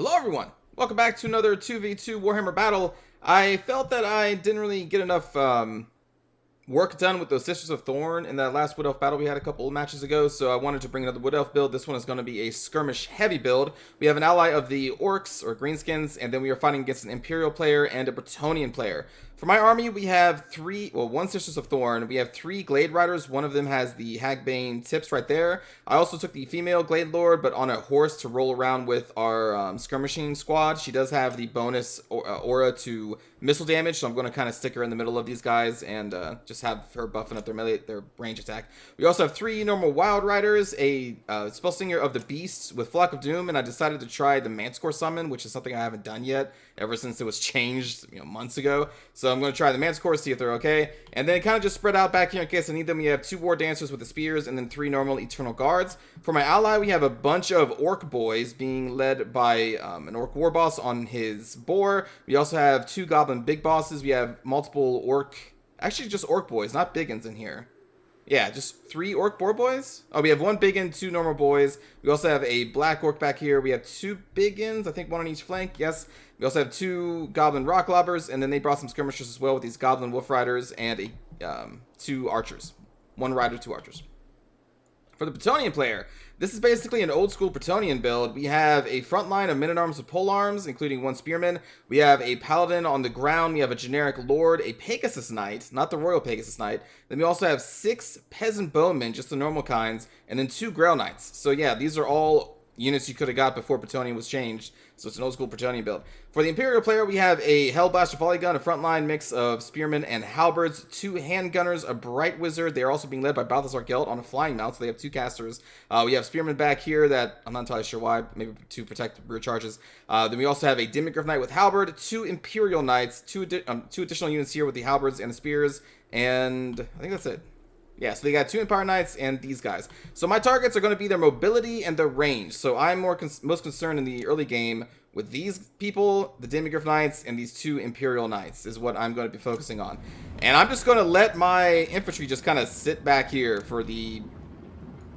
Hello everyone! Welcome back to another 2v2 Warhammer battle. I felt that I didn't really get enough work done with those Sisters of Thorn in that last Wood Elf battle we had a couple of matches ago, so I wanted to bring another Wood Elf build. This one is going to be a Skirmish heavy build. We have an ally of the Orcs, or Greenskins, and then we are fighting against an Imperial player and a Bretonnian player. For my army, we have one Sisters of Thorn. We have 3 Glade Riders. One of them has the Hagbane tips right there. I also took the female Glade Lord, but on a horse to roll around with our skirmishing squad. She does have the bonus aura to missile damage, so I'm going to kind of stick her in the middle of these guys and just have her buffing up their range attack. We also have 3 normal Wild Riders, a Spellslinger of the Beasts with Flock of Doom, and I decided to try the Manticore summon, which is something I haven't done yet ever since it was changed, months ago. So I'm going to try the Manticore, see if they're okay, and then kind of just spread out back here in case I need them. We have 2 War Dancers with the Spears, and then 3 normal Eternal Guards. For my ally, we have a bunch of Orc boys being led by an Orc War Boss on his boar. We also have 2 Goblin Big Bosses. We have multiple actually just Orc boys, not Biggins in here. Yeah, just 3 Orc boar boys. Oh, we have 1 Biggin, 2 normal boys. We also have a Black Orc back here. We have 2 Biggins, I think 1 on each flank. Yes. We also have 2 Goblin Rock Lobbers, and then they brought some Skirmishers as well with these Goblin Wolf Riders and 2 Archers. 1 Rider, 2 Archers. For the Bretonnian player, this is basically an old school Bretonnian build. We have a front line of men-at-arms with polearms, including 1 Spearman. We have a Paladin on the ground. We have a generic Lord, a Pegasus Knight, not the Royal Pegasus Knight. Then we also have 6 Peasant Bowmen, just the normal kinds, and then 2 Grail Knights. So yeah, these are all units you could have got before Bretonnian was changed. So it's an old school Bretonnian build. For the Imperial player, we have a Hellblaster Volley Gun, a frontline mix of Spearmen and Halberds, 2 Handgunners, a Bright Wizard. They are also being led by Balthazar Gelt on a flying mount, so they have 2 casters. We have Spearmen back here that I'm not entirely sure why, maybe to protect rear charges. Then we also have a Dimmigrif Knight with Halberd, 2 Imperial Knights, 2 additional units here with the Halberds and the Spears, and I think that's it. Yeah, so they got 2 Empire Knights and these guys. So my targets are going to be their mobility and their range. So I'm most concerned in the early game with these people, the Dimmigrif Knights, and these 2 Imperial Knights is what I'm going to be focusing on. And I'm just going to let my infantry just kind of sit back here for the...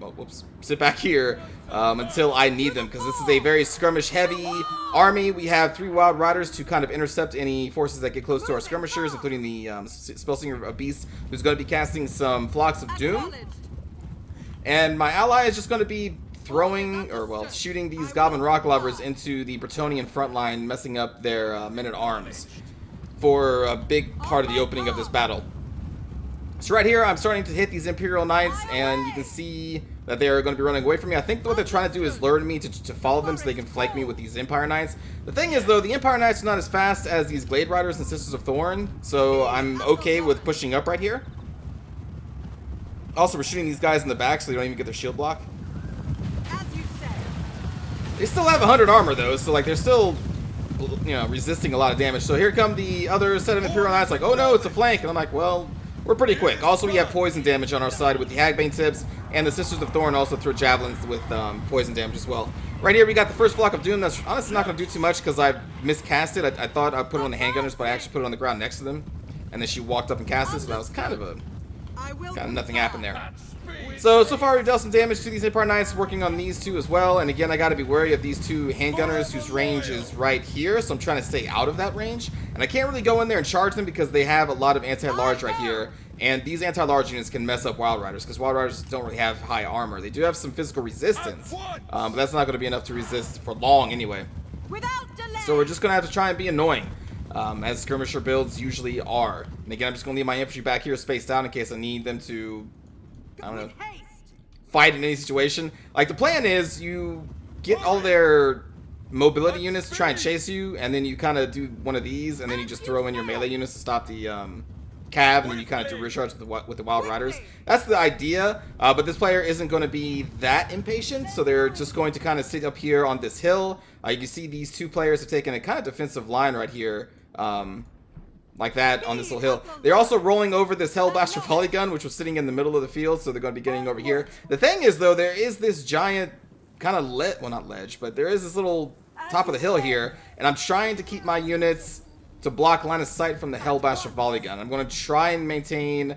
Well, whoops. Sit back here until I need them, because this is a very skirmish-heavy army. We have 3 Wild Riders to kind of intercept any forces that get close to our skirmishers, including the Spellslinger of Beasts, who's going to be casting some Flocks of Doom. And my ally is just going to be shooting these Goblin Rock Lobbers into the Bretonnian front line, messing up their men-at-arms for a big part of the opening of this battle. So right here, I'm starting to hit these Imperial Knights, and you can see that they're going to be running away from me. I think what they're trying to do is lure me to follow them so they can flank me with these Empire Knights. The thing is, though, the Empire Knights are not as fast as these Glade Riders and Sisters of Thorn, so I'm okay with pushing up right here. Also, we're shooting these guys in the back so they don't even get their shield block. They still have 100 armor, though, so like they're still, resisting a lot of damage. So here come the other set of Imperial Knights, like, oh no, it's a flank, and I'm like, well, we're pretty quick. Also, we have poison damage on our side with the Hagbane tips, and the Sisters of Thorn also throw javelins with poison damage as well. Right here, we got the first Flock of Doom. That's honestly not going to do too much because I miscast it. I thought I'd put it on the handgunners, but I actually put it on the ground next to them, and then she walked up and cast it, so that was kind of nothing happened there. So far we've dealt some damage to these Empire Knights, working on these 2 as well. And again, I got to be wary of these 2 handgunners whose range is right here, so I'm trying to stay out of that range. And I can't really go in there and charge them because they have a lot of anti-large right here. And these anti-large units can mess up Wild Riders, because Wild Riders don't really have high armor. They do have some physical resistance, but that's not going to be enough to resist for long anyway. So we're just going to have to try and be annoying, as skirmisher builds usually are. And again, I'm just going to leave my infantry back here spaced out in case I need them to, I don't know, fight in any situation. Like, the plan is you get all their mobility units to try and chase you, and then you kind of do one of these, and then you just throw in your melee units to stop the cav, and then you kind of do rear charge with the Wild Riders. That's the idea, but this player isn't going to be that impatient, so they're just going to kind of sit up here on this hill. You can see these 2 players have taken a kind of defensive line right here, like that on this little hill. They're also rolling over this Hellblaster Volley Gun, which was sitting in the middle of the field, so they're going to be getting over here. The thing is, though, there is this giant kind of not ledge, but there is this little top of the hill here, and I'm trying to keep my units to block line of sight from the Hellblaster Volley Gun. I'm going to try and maintain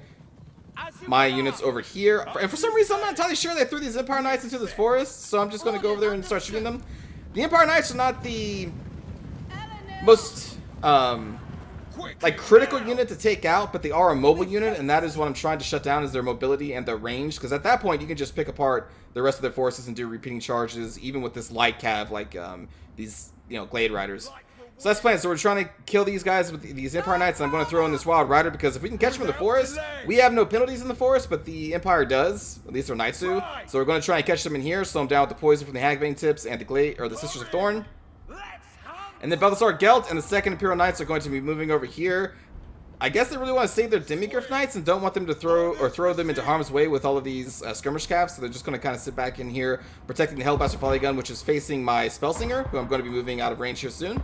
my units over here. And for some reason, I'm not entirely sure they threw these Empire Knights into this forest, so I'm just going to go over there and start shooting them. The Empire Knights are not the most like critical unit to take out, but they are a mobile unit, and that is what I'm trying to shut down, is their mobility and their range, because at that point you can just pick apart the rest of their forces and do repeating charges, even with this light cav like these, you know, Glade Riders. So that's the plan. So we're trying to kill these guys with these Empire Knights, and I'm going to throw in this Wild Rider, because if we can catch them in the forest, we have no penalties in the forest, but the Empire does. At least their Knights do. So we're going to try and catch them in here, slow them down with the poison from the Hagbane tips and the Glade, or the Sisters of Thorn. And then Balthasar Gelt and the 2nd Imperial Knights are going to be moving over here. I guess they really want to save their Demigryph Knights and don't want them to throw them into harm's way with all of these skirmish calves, so they're just going to kind of sit back in here, protecting the Hellblaster Volley Gun, which is facing my Spellsinger, who I'm going to be moving out of range here soon.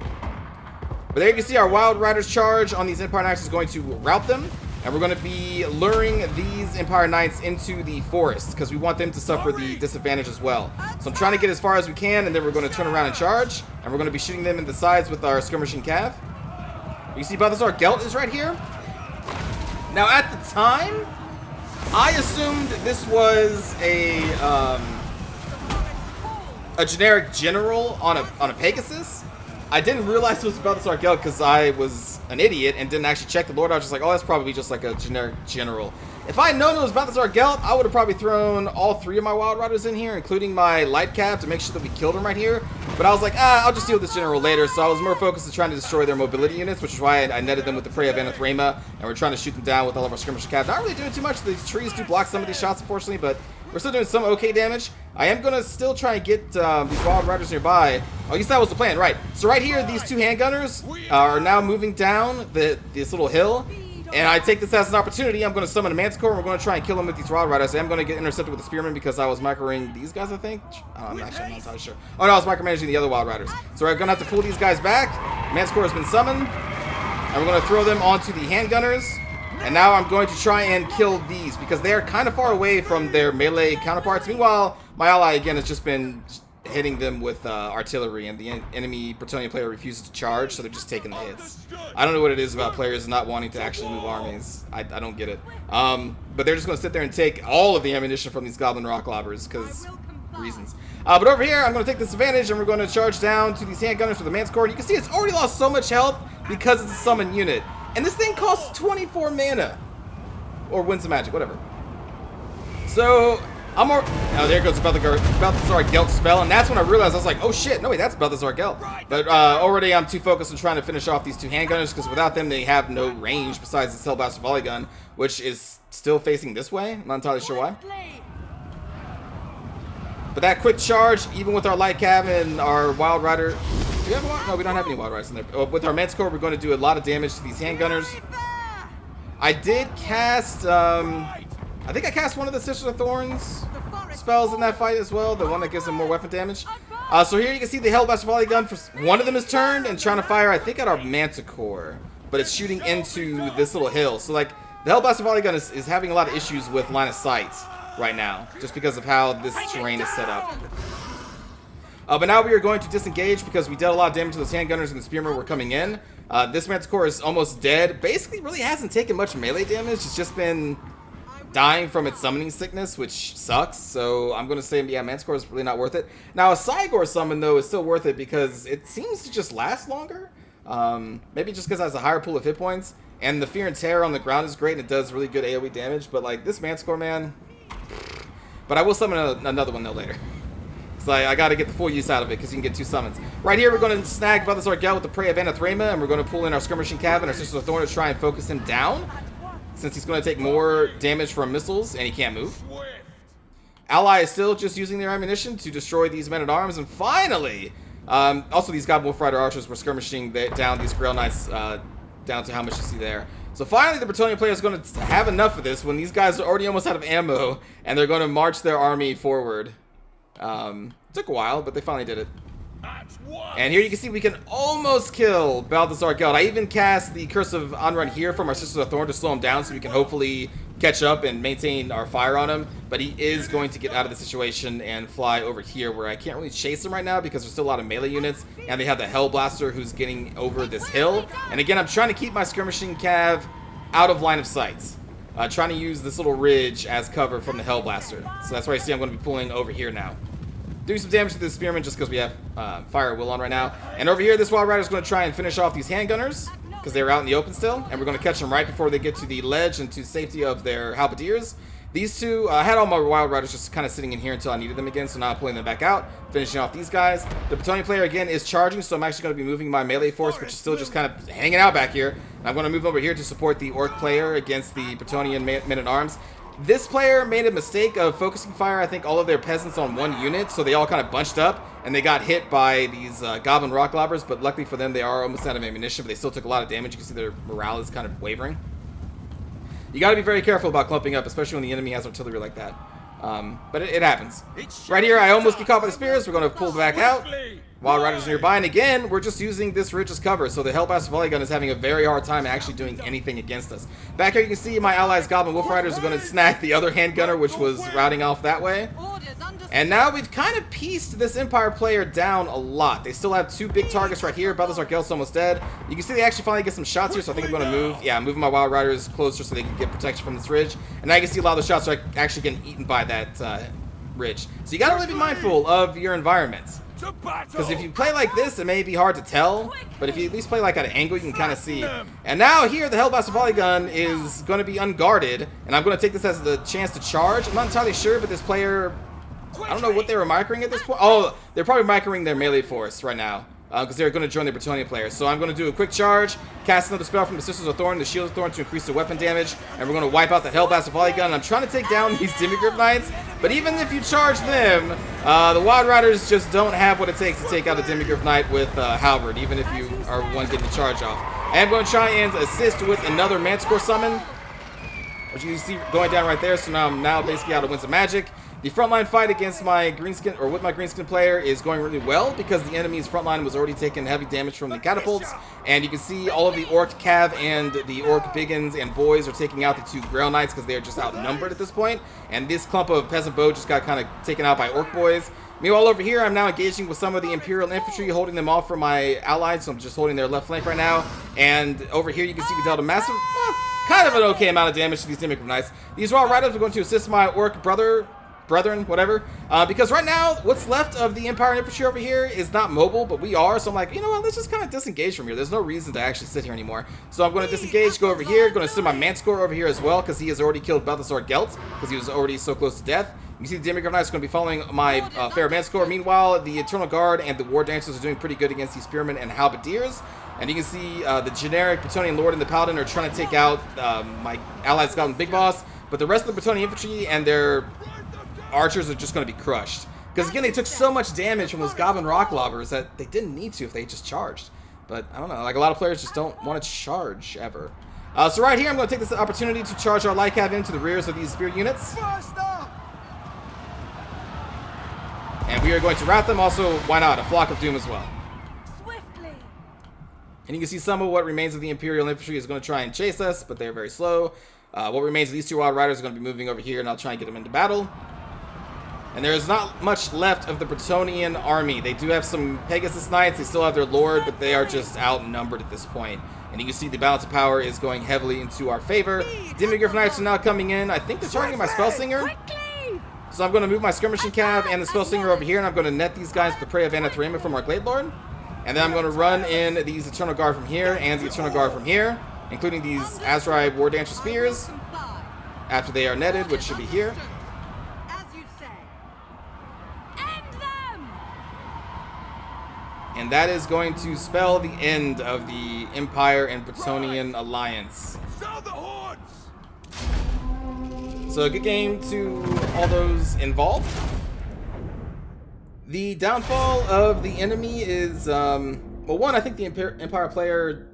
But there you can see our Wild Riders charge on these Empire Knights is going to rout them, and we're going to be luring these Empire Knights into the forest, because we want them to suffer the disadvantage as well. So I'm trying to get as far as we can, and then we're going to turn around and charge, and we're going to be shooting them in the sides with our skirmishing cav. You see Balthasar Gelt is right here. Now at the time, I assumed this was a generic general on a Pegasus. I didn't realize it was Balthasar Gelt because I was an idiot and didn't actually check the lord. I was just like, oh, that's probably just like a generic general. If I had known it was Balthasar Gelt, I would have probably thrown all 3 of my Wild Riders in here, including my Light Cav, to make sure that we killed him right here. But I was like, I'll just deal with this general later. So I was more focused on trying to destroy their mobility units, which is why I netted them with the Prey of Anathrema, and we're trying to shoot them down with all of our skirmish cav. Not really doing too much. The trees do block some of these shots, unfortunately, but we're still doing some okay damage. I am going to still try and get these Wild Riders nearby. Oh, I guess that was the plan, right. So right here, these 2 handgunners are now moving down this little hill. And I take this as an opportunity. I'm going to summon a Manticore, and we're going to try and kill him with these Wild Riders. I am going to get intercepted with the Spearman because I was microing these guys, I think. I'm not entirely sure. Oh, no, I was micromanaging the other Wild Riders. So we're going to have to pull these guys back. Manticore has been summoned. And we're going to throw them onto the handgunners. And now I'm going to try and kill these because they are kind of far away from their melee counterparts. Meanwhile, my ally, again, has just been hitting them with artillery, and the enemy Bretonnian player refuses to charge, so they're just taking the hits. I don't know what it is about players not wanting to actually move armies. I don't get it. But they're just going to sit there and take all of the ammunition from these Goblin Rock Lobbers, because reasons. But over here, I'm going to take this advantage, and we're going to charge down to these handgunners with the Manticore. You can see it's already lost so much health because it's a summon unit. And this thing costs 24 mana. Or Winds of Magic, whatever. So I'm more. Oh, there goes Balthasar Gelt spell, and that's when I realized I was like, oh shit, no wait, that's Balthasar Gelt. But already I'm too focused on trying to finish off these 2 handgunners, because without them they have no range besides the Hellblaster Volley Gun, which is still facing this way. I'm not entirely sure why. But that quick charge, even with our Light Cav and our Wild Rider. Do we have a Wild? No, we don't have any Wild Riders in there. With our Manticore, we're going to do a lot of damage to these handgunners. I did cast, I think I cast one of the Sisters of Thorns spells in that fight as well, the one that gives them more weapon damage. So here you can see the Hellblaster Volley Gun, one of them is turned and trying to fire, I think, at our Manticore, but it's shooting into this little hill. So like, the Hellblaster Volley Gun is having a lot of issues with line of sight right now, just because of how this terrain is set up. But now we are going to disengage because we dealt a lot of damage to those handgunners and the Spearmen were coming in. This Manticore is almost dead. Basically, really hasn't taken much melee damage. It's just been dying from its summoning sickness, which sucks. So I'm going to say, yeah, Manticore is really not worth it. Now, a Cygor summon, though, is still worth it because it seems to just last longer. Maybe just because it has a higher pool of hit points. And the Fear and Terror on the ground is great, and it does really good AoE damage. But, like, this Manticore, man... But I will summon another one, though, later. So I got to get the full use out of it because you can get 2 summons. Right here, we're going to snag Balthasar Gelt with the Prey of Anathrema, and we're going to pull in our Skirmishing Cav and our Sisters of Thorn to try and focus him down, since he's going to take more damage from missiles, and he can't move. Ally is still just using their ammunition to destroy these men-at-arms, and finally, also these Goblin Wolf Rider Archers were skirmishing down these Grail Knights down to how much you see there. So finally, the Bretonnian player is going to have enough of this when these guys are already almost out of ammo, and they're going to march their army forward. Took a while, but they finally did it. And here you can see we can almost kill Balthasar Gelt. I even cast the Curse of Anrun here from our Sisters of Thorn to slow him down so we can hopefully catch up and maintain our fire on him. But he is going to get out of the situation and fly over here where I can't really chase him right now because there's still a lot of melee units. And they have the Hellblaster who's getting over this hill. And again, I'm trying to keep my Skirmishing Cav out of line of sight. Trying to use this little ridge as cover from the Hellblaster. So that's why I see I'm going to be pulling over here now. doing some damage to the spearmen just because we have fire will on right now. And over here, this wild rider is going to try and finish off these handgunners because they were out in the open still, and we're going to catch them right before they get to the ledge and to safety of their halberdiers. These two, I had all my wild riders just kind of sitting in here until I needed them again, so now I'm pulling them back out, finishing off these guys. The Bretonnian player, again, is charging, so I'm actually going to be moving my melee force, which is still just kind of hanging out back here. And I'm going to move over here to support the orc player against the Bretonnian men-at-arms. This player made a mistake of focusing fire, I think, all of their peasants on one unit, so they all kind of bunched up, and they got hit by these goblin rock lobbers, but luckily for them, they are almost out of ammunition, but they still took a lot of damage. You can see their morale is kind of wavering. You got to be very careful about clumping up, especially when the enemy has artillery like that. But it happens. Right here, I almost get caught by the spears. We're going to pull back out. Wild Riders nearby, and again, we're just using this ridge as cover, so the Hellblast Volley Gun is having a very hard time actually doing anything against us. Back here, you can see my allies Goblin Wolf Riders are going to snag the other handgunner, which was routing off that way. And now we've kind of pieced this Empire player down a lot. They still have two big targets right here. Balthazar Gelt's almost dead. You can see they actually finally get some shots here, so I think I'm going to move. Yeah, I'm moving my Wild Riders closer so they can get protection from this ridge. And now you can see a lot of the shots are actually getting eaten by that ridge. So you got to really be mindful of your environment. Because if you play like this, it may be hard to tell, but if you at least play like at an angle, you can kind of see. And now here, the Hellblast Volley Gun is going to be unguarded, and I'm going to take this as the chance to charge. I'm not entirely sure, but this player, I don't know what they were microing at this point. Oh, they're probably microing their melee force right now, because they're going to join the Bretonnian player. So I'm going to do a quick charge, cast another spell from the Sisters of Thorn, the Shield of Thorn, to increase the weapon damage, and we're going to wipe out the Hellblast Volley Gun. And I'm trying to take down these Demigryph Knights, but even if you charge them, the Wild Riders just don't have what it takes to take out a Demigryph Knight with Halberd, even if you are one getting the charge off. And I'm going to try and assist with another Manticore summon, which you can see going down right there. So now I'm basically out of Winds of Magic. The frontline fight against my greenskin, or with my greenskin player, is going really well because the enemy's frontline was already taking heavy damage from the catapults, and you can see all of the Orc Cav and the Orc Biggins and Boys are taking out the two Grail Knights because they are just outnumbered at this point, and this clump of Peasant Bow just got kind of taken out by Orc Boys. Meanwhile, over here, I'm now engaging with some of the Imperial Infantry, holding them off from my allies, so I'm just holding their left flank right now, and over here you can see we dealt a massive, kind of an okay amount of damage to these Demigryph Knights. These Raw Riders are going to assist my Orc brethren, whatever, because right now what's left of the Empire Infantry over here is not mobile, but we are, so I'm like, you know what, let's just kind of disengage from here. There's no reason to actually sit here anymore, so I'm going to disengage, go over here, going to send my Manticore over here as well, because he has already killed Balthazar Gelt, because he was already so close to death. You see the Demigryph Knights are going to be following my Fair Manticore. Meanwhile, the Eternal Guard and the War Dancers are doing pretty good against these Spearmen and Halberdiers. And you can see the generic Bretonnian Lord and the Paladin are trying to take out my allies Goblin Big Boss, but the rest of the Bretonnian Infantry and their archers are just going to be crushed. Because again, they took so much damage from those Goblin Rock Lobbers that they didn't need to if they just charged. But I don't know, like a lot of players just don't want to charge ever. So right here, I'm going to take this opportunity to charge our Light Cav into the rears of these spear units. And we are going to rout them. Also, why not? A Flock of Doom as well. And you can see some of what remains of the Imperial Infantry is going to try and chase us, but they're very slow. What remains of these two Wild Riders are going to be moving over here, and I'll try and get them into battle. And there is not much left of the Bretonnian army. They do have some Pegasus Knights. They still have their Lord, but they are just outnumbered at this point. And you can see the balance of power is going heavily into our favor. Demigryph Knights are now coming in. I think they're targeting my Spellsinger. So I'm going to move my Skirmishing Cav and the Spellsinger over here, and I'm going to net these guys with the Prey of Anathema from our Glade Lord. And then I'm going to run in these Eternal Guard from here and the Eternal Guard from here, including these Azrai War Dancer Spears, after they are netted, which should be here. And that is going to spell the end of the Empire and Bretonnian alliance. So a good game to all those involved. The downfall of the enemy is, well, one, I think the Empire player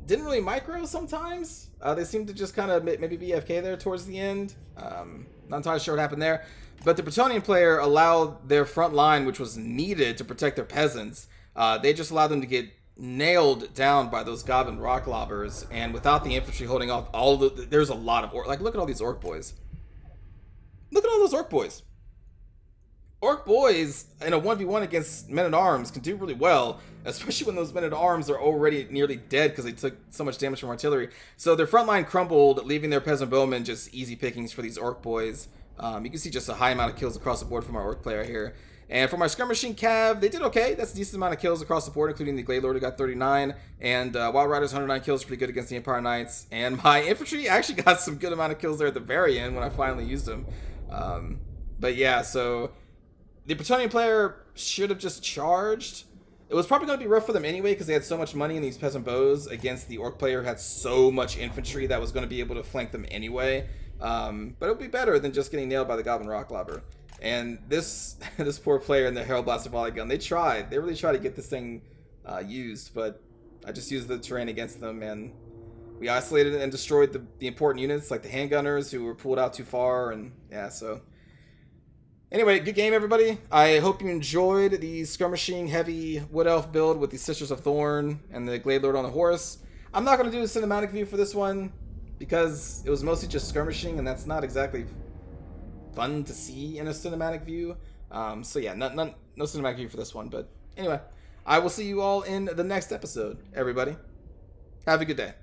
didn't really micro sometimes. They seem to just kind of maybe be AFK there towards the end. Not entirely sure what happened there. But the Bretonnian player allowed their front line, which was needed to protect their peasants, they just allowed them to get nailed down by those Goblin Rock Lobbers, and without the infantry holding off all the... There's a lot of... Like, look at all these Orc Boys. Look at all those Orc Boys. Orc Boys, in a 1v1 against Men-at-Arms, can do really well, especially when those Men-at-Arms are already nearly dead because they took so much damage from artillery. So their front line crumbled, leaving their Peasant Bowmen just easy pickings for these Orc Boys. You can see just a high amount of kills across the board from our Orc player here. And for my Skirmishing Cav, they did okay. That's a decent amount of kills across the board, including the Glade Lord who got 39. And Wild Riders 109 kills, pretty good against the Empire Knights. And my Infantry actually got some good amount of kills there at the very end when I finally used them. But yeah, so the Bretonnian player should have just charged. It was probably going to be rough for them anyway because they had so much money in these peasant bows against the Orc player who had so much infantry that was going to be able to flank them anyway. But it would be better than just getting nailed by the Goblin Rock Lobber. And this this poor player in the Herald Blaster Volley Gun, they really tried to get this thing used, but I just used the terrain against them, and we isolated and destroyed the important units like the handgunners who were pulled out too far, and yeah, so... Anyway, good game, everybody. I hope you enjoyed the skirmishing heavy Wood Elf build with the Sisters of Thorn and the Glade Lord on the horse. I'm not going to do a cinematic view for this one because it was mostly just skirmishing, and that's not exactly fun to see in a cinematic view. So yeah, no cinematic view for this one. But anyway, I will see you all in the next episode, everybody. Have a good day.